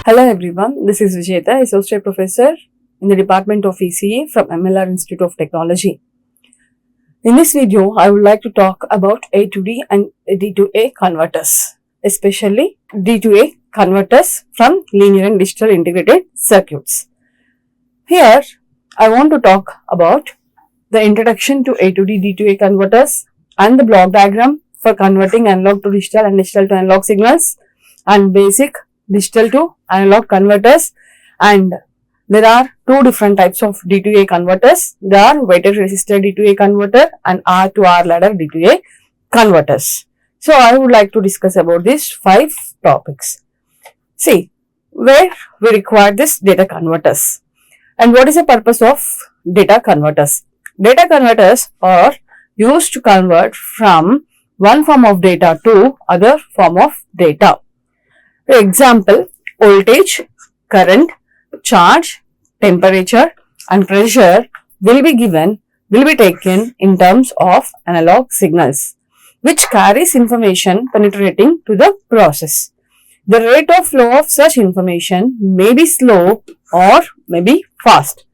Hello everyone, this is T.Vijetha, Associate Professor in the Department of ECE from MLR Institute of Technology. In this video, I would like to talk about A to D and D to A converters, especially D to A converters from linear and digital integrated circuits. Here, I want to talk about the introduction to A to D, D to A converters and the block diagram for converting analog to digital and digital to analog signals and basic digital to analog converters. And there are two different types of D to A converters. There are weighted resistor D to A converter and R to R ladder D to A converters. So I would like to discuss about these 5 topics. See, where we require this data converters and what is the purpose of data converters. Data converters are used to convert from one form of data to other form of data. For example, voltage, current, charge, temperature and pressure will be taken in terms of analog signals, which carries information penetrating to the process. The rate of flow of such information may be slow or may be fast.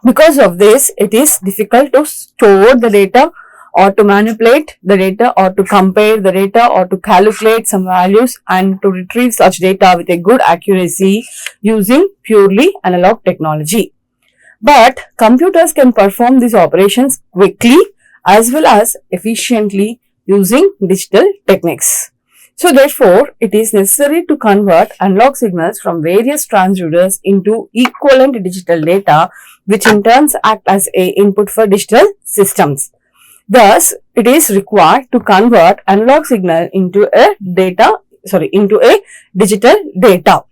Because of this, it is difficult to store the data or to manipulate the data or to compare the data or to calculate some values and to retrieve such data with a good accuracy using purely analog technology. But computers can perform these operations quickly as well as efficiently using digital techniques. So therefore, it is necessary to convert analog signals from various transducers into equivalent digital data, which in turn act as a input for digital systems. Thus, it is required to convert analog signal into a digital data.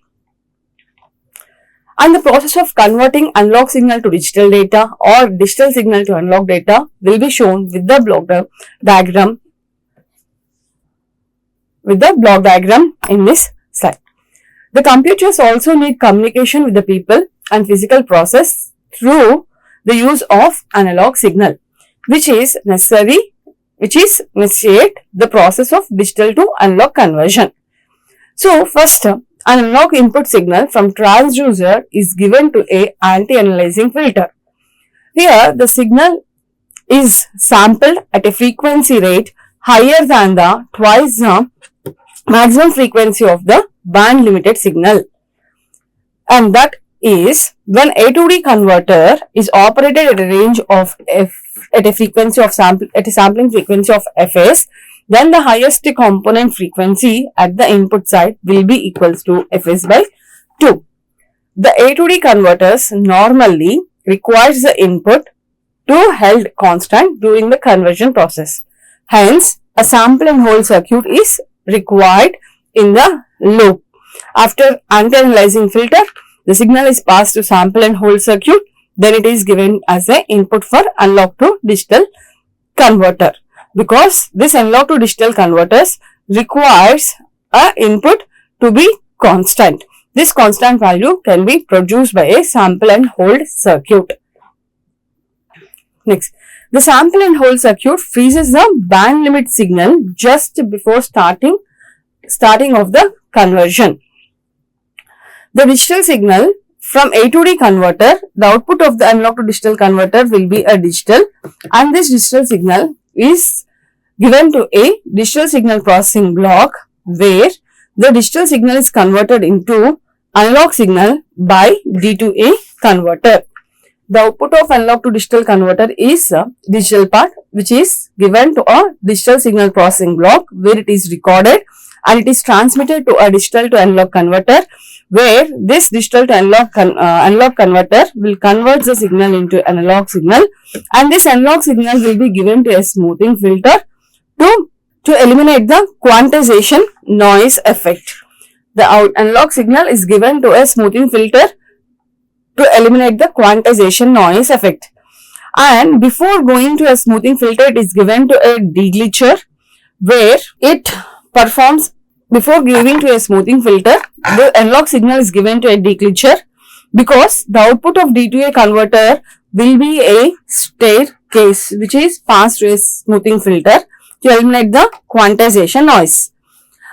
And the process of converting analog signal to digital data or digital signal to analog data will be shown with the block diagram in this slide. The computers also need communication with the people and physical process through the use of analog signal, which initiate the process of digital to analog conversion. So first, an analog input signal from transducer is given to a anti-aliasing filter. Here the signal is sampled at a frequency rate higher than the twice the maximum frequency of the band limited signal, and that is when A to D converter is operated at a range of at a sampling frequency of Fs, then the highest component frequency at the input side will be equals to Fs by 2. The A to D converters normally requires the input to held constant during the conversion process. Hence, a sample and hold circuit is required in the loop. After anti-aliasing filter, the signal is passed to sample and hold circuit. Then it is given as an input for analog to digital converter. Because this analog to digital converters requires a input to be constant. This constant value can be produced by a sample and hold circuit. Next, the sample and hold circuit freezes the band limit signal just before starting of the conversion. The digital signal from A to D converter, the output of the analog to digital converter will be a digital, and this digital signal is given to a digital signal processing block where the digital signal is converted into analog signal by D to A converter. The output of analog to digital converter is a digital part, which is given to a digital signal processing block where it is recorded and it is transmitted to a digital to analog converter, where this digital to analog converter will convert the signal into analog signal, and this analog signal will be given to a smoothing filter to eliminate the quantization noise effect. The analog signal is given to a smoothing filter to eliminate the quantization noise effect, and before going to a smoothing filter, it is given to a deglitcher where it performs. Before giving to a smoothing filter, the analog signal is given to a deglitcher because the output of D to A converter will be a staircase which is passed to a smoothing filter to eliminate the quantization noise.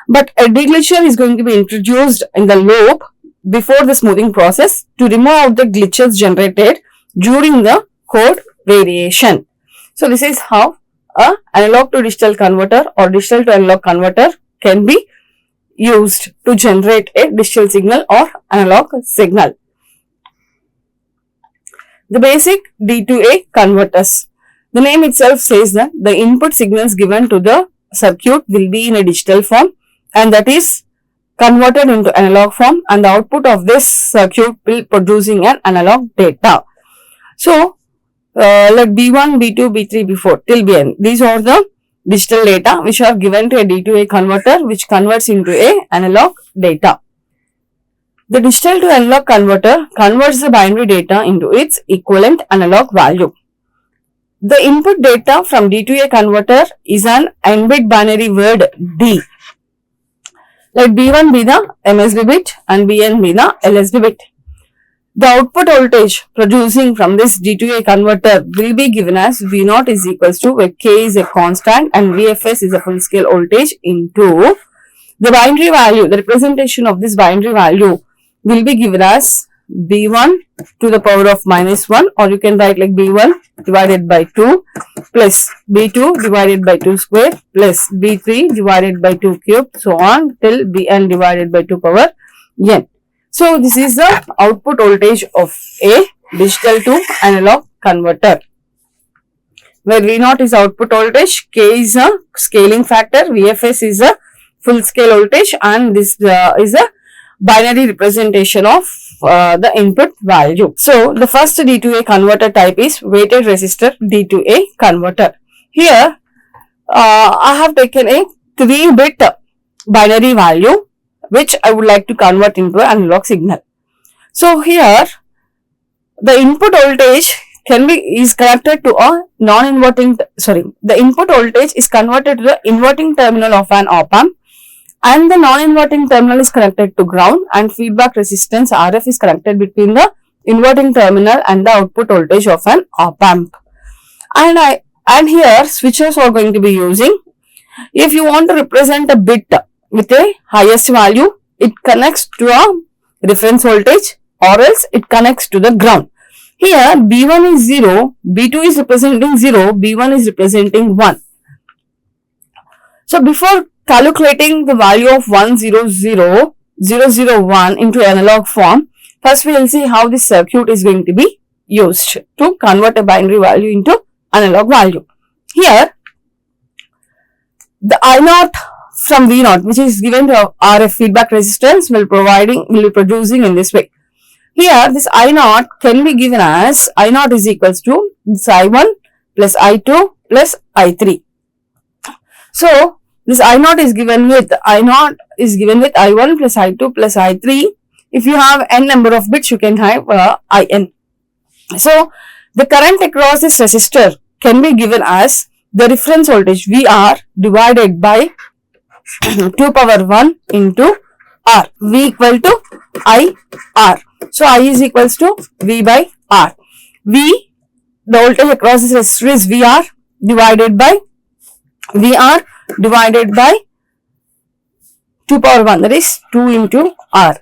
But a deglitcher is going to be introduced in the loop before the smoothing process to remove out the glitches generated during the code variation. So this is how a analog to digital converter or digital to analog converter can be used to generate a digital signal or analog signal. The basic D2A converters. The name itself says that the input signals given to the circuit will be in a digital form, and that is converted into analog form, and the output of this circuit will producing an analog data. So, like B1, B2, B3, B4 till Bn. These are the digital data which are given to a D2A converter, which converts into a analog data. The digital to analog converter converts the binary data into its equivalent analog value. The input data from D2A converter is an n-bit binary word D. Let B1 be the MSB bit and Bn be the LSB bit. The output voltage producing from this D2A converter will be given as V0 is equals to, where K is a constant and VFS is a full scale voltage, into the binary value. The representation of this binary value will be given as B1 to the power of -1, or you can write like B1 divided by 2 plus B2 divided by 2 square plus B3 divided by 2 cube, so on till Bn divided by 2 power n. So this is the output voltage of a digital to analog converter, where V0 is output voltage, K is a scaling factor, VFS is a full scale voltage, and this is a binary representation of the input value. So the first D2A converter type is weighted resistor D2A converter. Here I have taken a 3-bit binary value which I would like to convert into an analog signal. So here the input voltage is connected to a non-inverting, the input voltage is converted to the inverting terminal of an op-amp, and the non-inverting terminal is connected to ground, and feedback resistance RF is connected between the inverting terminal and the output voltage of an op-amp. And here switches are going to be using. If you want to represent a bit with a highest value, it connects to a reference voltage, or else it connects to the ground. Here B1 is 0, B2 is representing 0, B1 is representing 1. So before calculating the value of 100,001 into analog form, first we will see how this circuit is going to be used to convert a binary value into analog value. Here the I0 from V0, which is given to RF feedback resistance, will be producing in this way. Here this I0 can be given as I0 is equals to this I1 plus I2 plus I3. So this I0 is given with I1 plus I2 plus I3. If you have n number of bits, you can have In. So the current across this resistor can be given as the reference voltage VR divided by 2 power 1 into R. V equal to IR. So I is equals to V by R. V, the voltage across this resistor is VR divided by 2 power 1, that is 2 into R.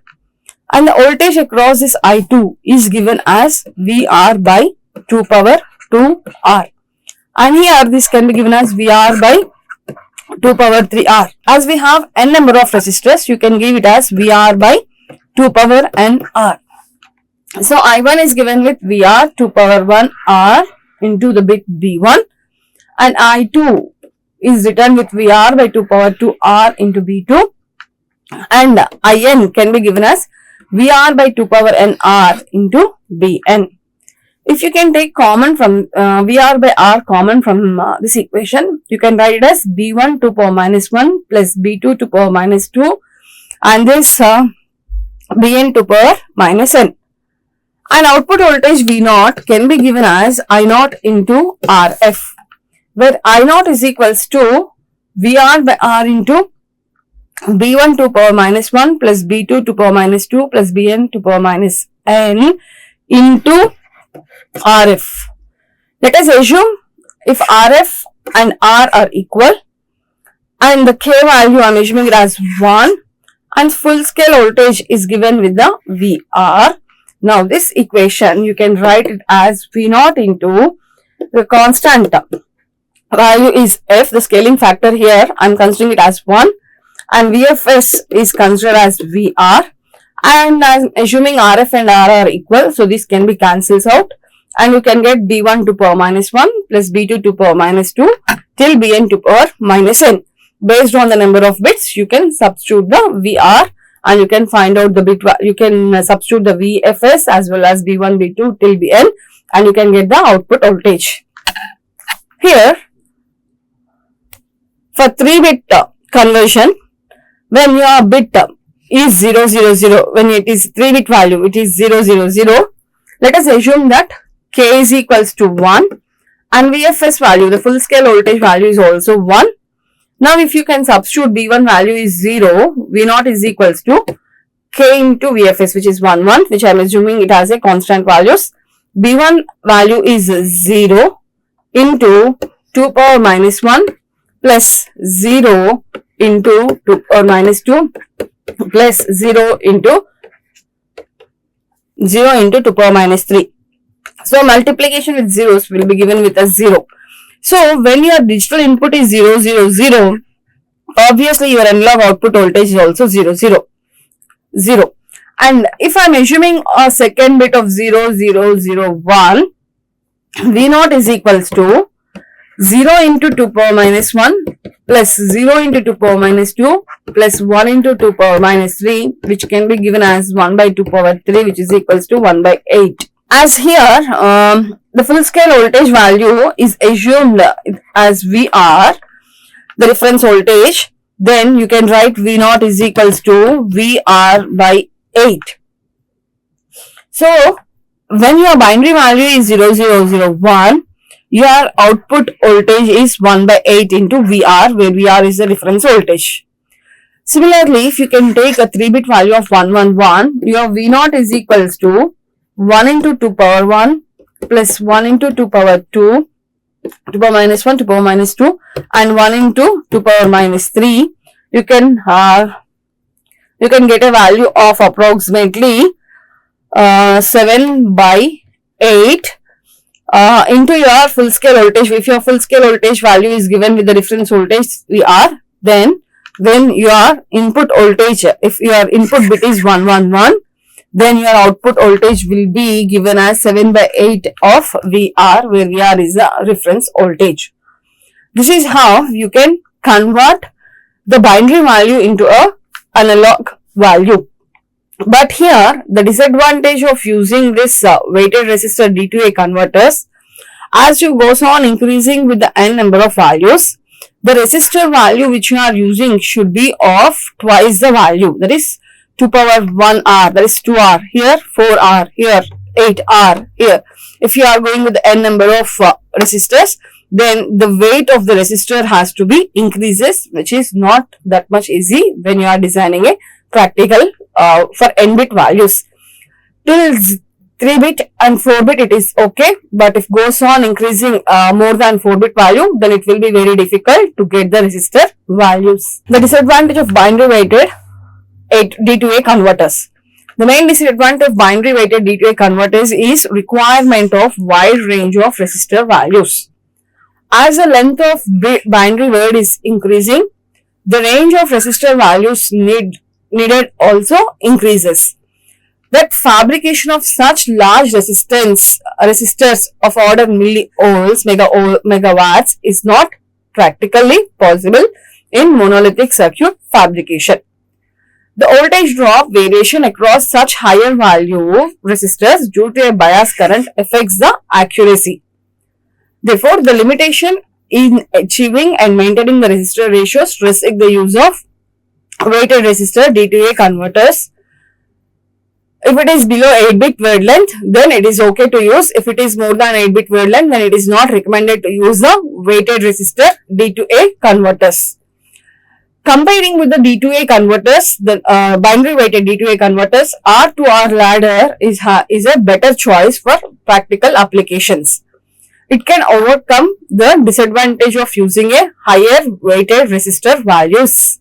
And the voltage across this I2 is given as VR by 2 power 2 R. And here this can be given as VR by 2 power 3 R. As we have n number of resistors, you can give it as VR by 2 power n R. So I1 is given with VR 2 power 1 R into the bit B1, and I2 is written with VR by 2 power 2 R into B2, and IN can be given as VR by 2 power n R into Bn. If you can take common from VR by R common from this equation, you can write it as B1 to power minus 1 plus B2 to power minus 2, and this Bn to power minus n. And output voltage V0 can be given as I0 into RF, where I0 is equals to VR by R into B1 to power minus 1 plus B2 to power minus 2 plus Bn to power minus n into RF. Let us assume if RF and R are equal and the K value I am assuming it as 1 and full scale voltage is given with the VR. Now this equation you can write it as V0 into the constant value is F, the scaling factor here I am considering it as 1, and VFS is considered as VR, and I am assuming RF and R are equal, so this can be cancels out, and you can get B1 to power minus 1 plus B2 to power minus 2 till Bn to power minus n. Based on the number of bits, you can substitute the VR and you can find out the bit, you can substitute the VFS as well as B1, B2 till Bn, and you can get the output voltage. Here, for 3-bit conversion, when your bit is 0, 0, 0, when it is 3-bit value, it is 0, 0, 0, let us assume that K is equals to 1 and VFS value, the full scale voltage value is also 1. Now, if you can substitute B1 value is 0, V0 is equals to K into VFS, which is 1, 1, which I am assuming it has a constant values. B1 value is 0 into 2 power minus 1 plus 0 into 2 power minus 2 plus 0 into 2 power minus 3. So, multiplication with zeros will be given with a 0. So, when your digital input is 0, 0, 0, obviously your analog output voltage is also 0, 0, 0. And if I am assuming a second bit of 0, 0, 0, 1, V0 is equals to 0 into 2 power minus 1 plus 0 into 2 power minus 2 plus 1 into 2 power minus 3, which can be given as 1 by 2 power 3, which is equals to 1 by 8. As here, the full scale voltage value is assumed as VR, the reference voltage, then you can write V0 is equals to VR by 8. So, when your binary value is 0, 0, 0, 1, your output voltage is 1 by 8 into VR, where VR is the reference voltage. Similarly, if you can take a 3-bit value of 1, 1, 1, your V0 is equals to 1 into 2 power 1 plus 1 into 2 power 2, 2 power minus 1, 2 power minus 2, and 1 into 2 power minus 3. You can get a value of approximately 7 by 8 into your full scale voltage. If your full scale voltage value is given with the reference voltage VR, then when your input voltage, if your input bit is 1, 1, 1, then your output voltage will be given as 7 by 8 of VR, where VR is the reference voltage. This is how you can convert the binary value into a analog value. But here, the disadvantage of using this weighted resistor D2A converters, as you goes on increasing with the n number of values, the resistor value which you are using should be of twice the value, that is 2 power 1 R, that is 2 R, here 4 R, here 8 R, here. If you are going with the n number of resistors, then the weight of the resistor has to be increases, which is not that much easy when you are designing a practical for n-bit values. Till 3-bit and 4-bit it is okay, but if goes on increasing more than 4-bit value, then it will be very difficult to get the resistor values. The disadvantage of binary weighted D2A converters. The main disadvantage of binary weighted D2A converters is requirement of wide range of resistor values. As the length of binary word is increasing, the range of resistor values needed also increases. That fabrication of such large resistors of order milliohms, megawatts is not practically possible in monolithic circuit fabrication. The voltage drop variation across such higher value resistors due to a bias current affects the accuracy. Therefore, the limitation in achieving and maintaining the resistor ratios restrict the use of weighted resistor D2A converters. If it is below 8-bit wavelength, then it is okay to use. If it is more than 8-bit wavelength, then it is not recommended to use the weighted resistor D2A converters. Comparing with the D2A converters, the binary weighted D2A converters, R2R ladder is a better choice for practical applications. It can overcome the disadvantage of using a higher weighted resistor values.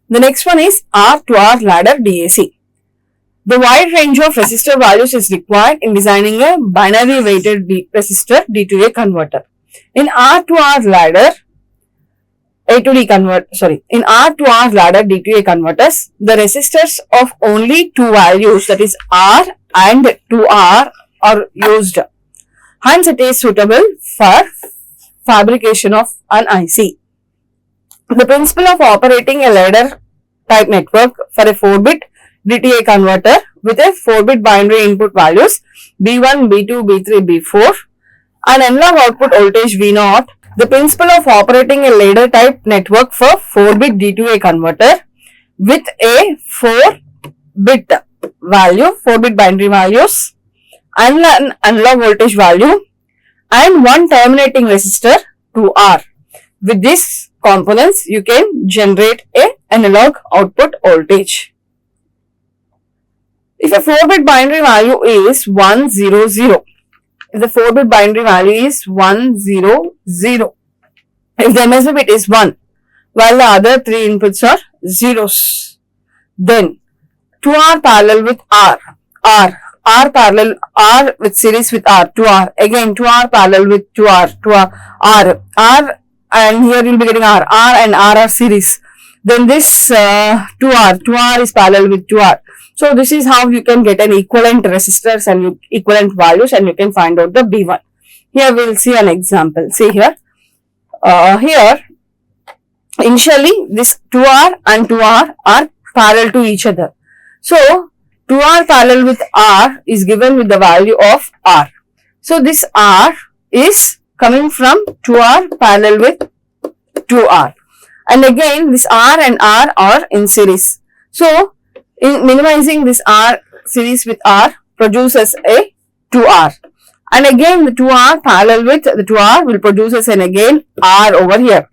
The next one is R to R ladder DAC. The wide range of resistor values is required in designing a binary weighted resistor D2A converter. In R to R ladder in R to R ladder D2A converters, the resistors of only two values, that is R and 2R, are used. Hence, it is suitable for fabrication of an IC. The principle of operating a ladder type network for a 4-bit DTA converter with a 4-bit binary input values B1, B2, B3, B4 and analog output voltage V0. The principle of operating a ladder type network for 4-bit D2A converter with a 4-bit value, 4-bit binary values and an analog voltage value and one terminating resistor 2R. With these components, you can generate a analog output voltage. If a 4-bit binary value is 100, if the 4-bit binary value is 100, if the MSB bit is 1, while the other 3 inputs are zeros, then 2R parallel with R parallel R with series with R, 2R, again 2R parallel with 2R, R, and here you will be getting R and R are series. Then this 2R is parallel with 2R. So this is how you can get an equivalent resistors and equivalent values, and you can find out the B1. Here we will see an example. See here. Here initially this 2R and 2R are parallel to each other. So 2R parallel with R is given with the value of R. So this R is coming from 2R parallel with 2R. And again this R and R are in series. So in minimizing this R series with R produces a 2R. And again the 2R parallel with the 2R will produce as an again R over here.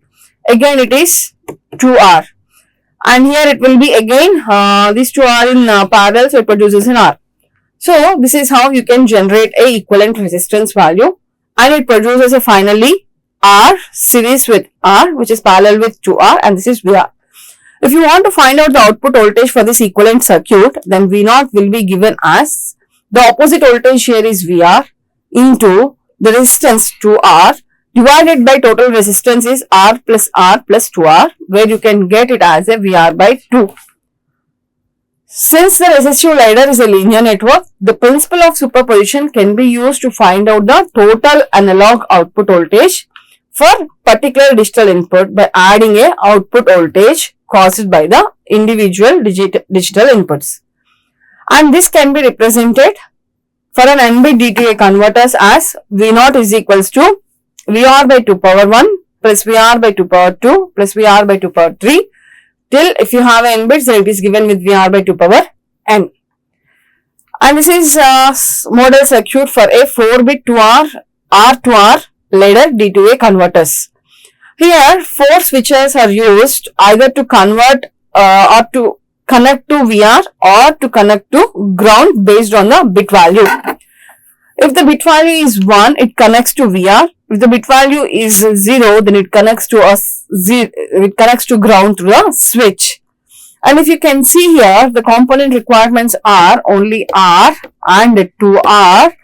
Again it is 2R. And here it will be again these two are in parallel, so it produces an R. So this is how you can generate a equivalent resistance value, and it produces a finally R series with R, which is parallel with 2R, and this is VR. If you want to find out the output voltage for this equivalent circuit, then V0 will be given as the opposite voltage here is VR into the resistance 2R divided by total resistance is R plus 2R, where you can get it as a VR by 2. Since the resistive ladder is a linear network, the principle of superposition can be used to find out the total analog output voltage for particular digital input by adding a output voltage caused by the individual digital inputs. And this can be represented for an n-bit DTA converters as V0 is equals to VR by 2 power 1 plus VR by 2 power 2 plus VR by 2 power 3 till if you have n bits, then it is given with VR by 2 power n. And this is a model circuit for a 4-bit 2R R to R ladder D2A converters. Here 4 switches are used either to convert or to connect to VR or to connect to ground based on the bit value. If the bit value is 1, it connects to VR. If the bit value is 0, then it connects to ground through the switch. And if you can see here, the component requirements are only R and 2R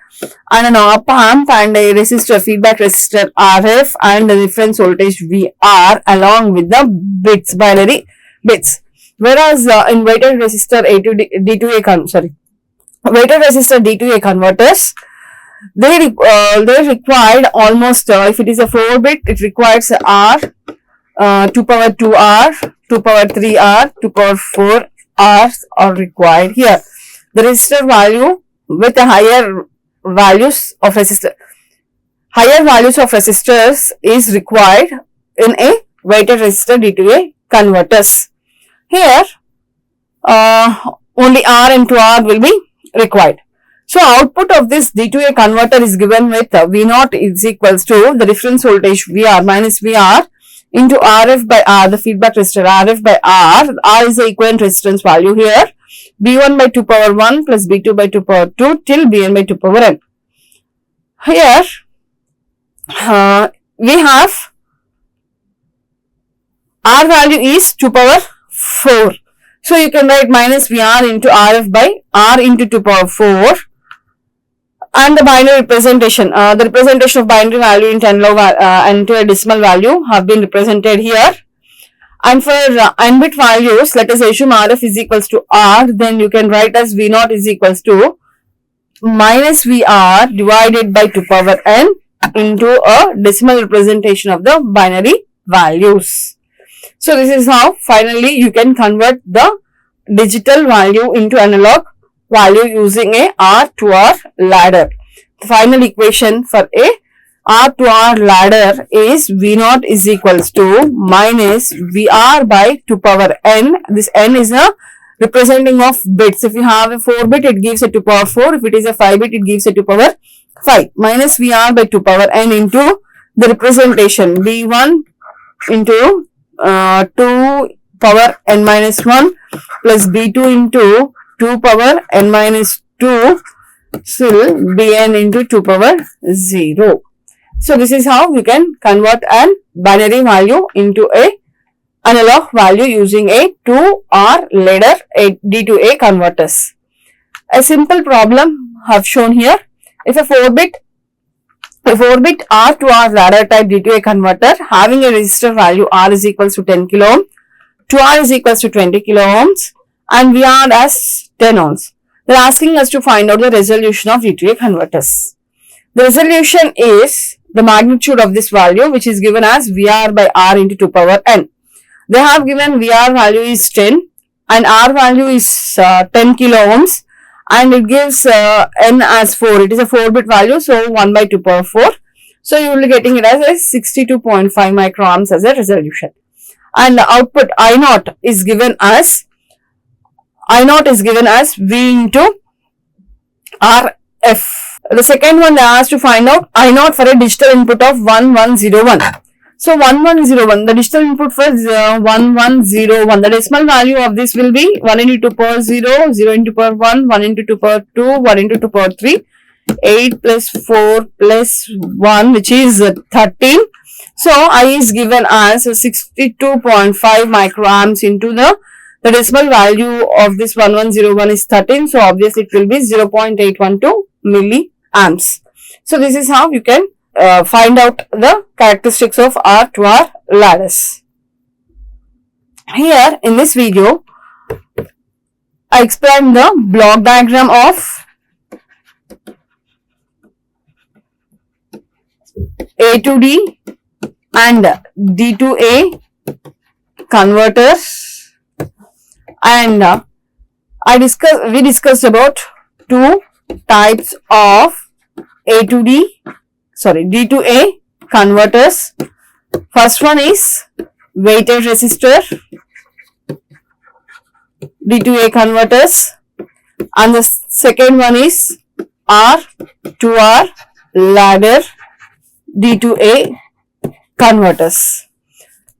and an op amp and a resistor, feedback resistor RF and the reference voltage VR along with the bits, binary bits. Whereas in weighted resistor D2A converters, they required almost if it is a 4-bit, it requires R, 2 power 2R, 2 power 3R, 2 power 4R are required here. The resistor value with a higher values of resistors is required in a weighted resistor D2A converters. Here only R and 2R will be required. So output of this D2A converter is given with V0 is equals to the reference voltage VR minus VR into RF by R, the feedback resistor RF by R. R is the equivalent resistance value here. B1 by 2 power 1 plus B2 by 2 power 2 till Bn by 2 power n. Here we have R value is 2 power 4. So you can write minus VR into RF by R into 2 power 4. And the binary representation, the representation of binary value into into a decimal value have been represented here. And for n-bit values, let us assume RF is equals to R, then you can write as V0 is equals to minus VR divided by 2 power n into a decimal representation of the binary values. So this is how finally you can convert the digital value into analog value using a R to R ladder. The final equation for a R to R ladder is V0 is equals to minus VR by 2 power n. This n is a representing of bits. If you have a 4-bit, it gives a 2 power 4. If it is a 5-bit, it gives a 2 power 5. Minus VR by 2 power n into the representation B1 into 2 power n minus 1 plus B2 into 2 power n minus 2 still Bn into 2 power 0. So this is how you can convert an binary value into a analog value using a 2R ladder D to A converters. A simple problem I have shown here. If a 4-bit R to R ladder type D to A converter having a resistor value R is equals to 10 kilo ohm, 2R is equals to 20 kilo ohms and VR as 10 ohms. They are asking us to find out the resolution of D to A converters. The resolution is the magnitude of this value, which is given as VR by R into 2 power n. They have given VR value is 10 and R value is 10 kilo ohms and it gives n as 4. It is a 4-bit value, so 1 by 2 power 4. So you will be getting it as a 62.5 microamps as a resolution. And the output I0 is given as V into RF. The second one they asked to find out I0 for a digital input of 1101. So 1101, the digital input for 1101, the decimal value of this will be 1 into 2 power 0, 0 into power 1, 1 into 2 power 2, 1 into 2 power 3, 8 plus 4 plus 1 which is 13. So I is given as 62.5 microamps into the decimal value of this 1101 is 13. So obviously it will be 0.812 milliamps. So this is how you can find out the characteristics of R to R ladders. Here in this video, I explained the block diagram of A to D and D to A converters, and we discussed about two types of D to A converters. First one is weighted resistor D to A converters, and the second one is R to R ladder D to A converters.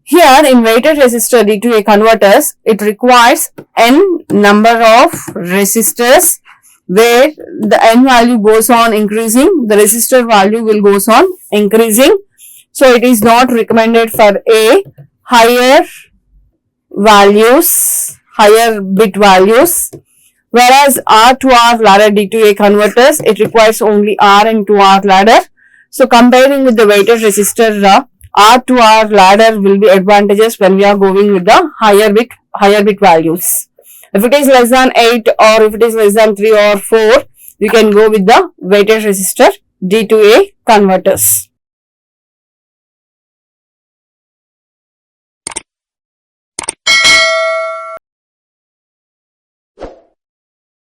Here in weighted resistor D to A converters, it requires n number of resistors where the n value goes on increasing, the resistor value will goes on increasing. So it is not recommended for a higher bit values. Whereas R to R ladder D to A converters, it requires only R and 2R ladder. So comparing with the weighted resistor, R to R ladder will be advantageous when we are going with the higher bit values. If it is less than 8 or if it is less than 3 or 4, you can go with the weighted resistor D to A converters.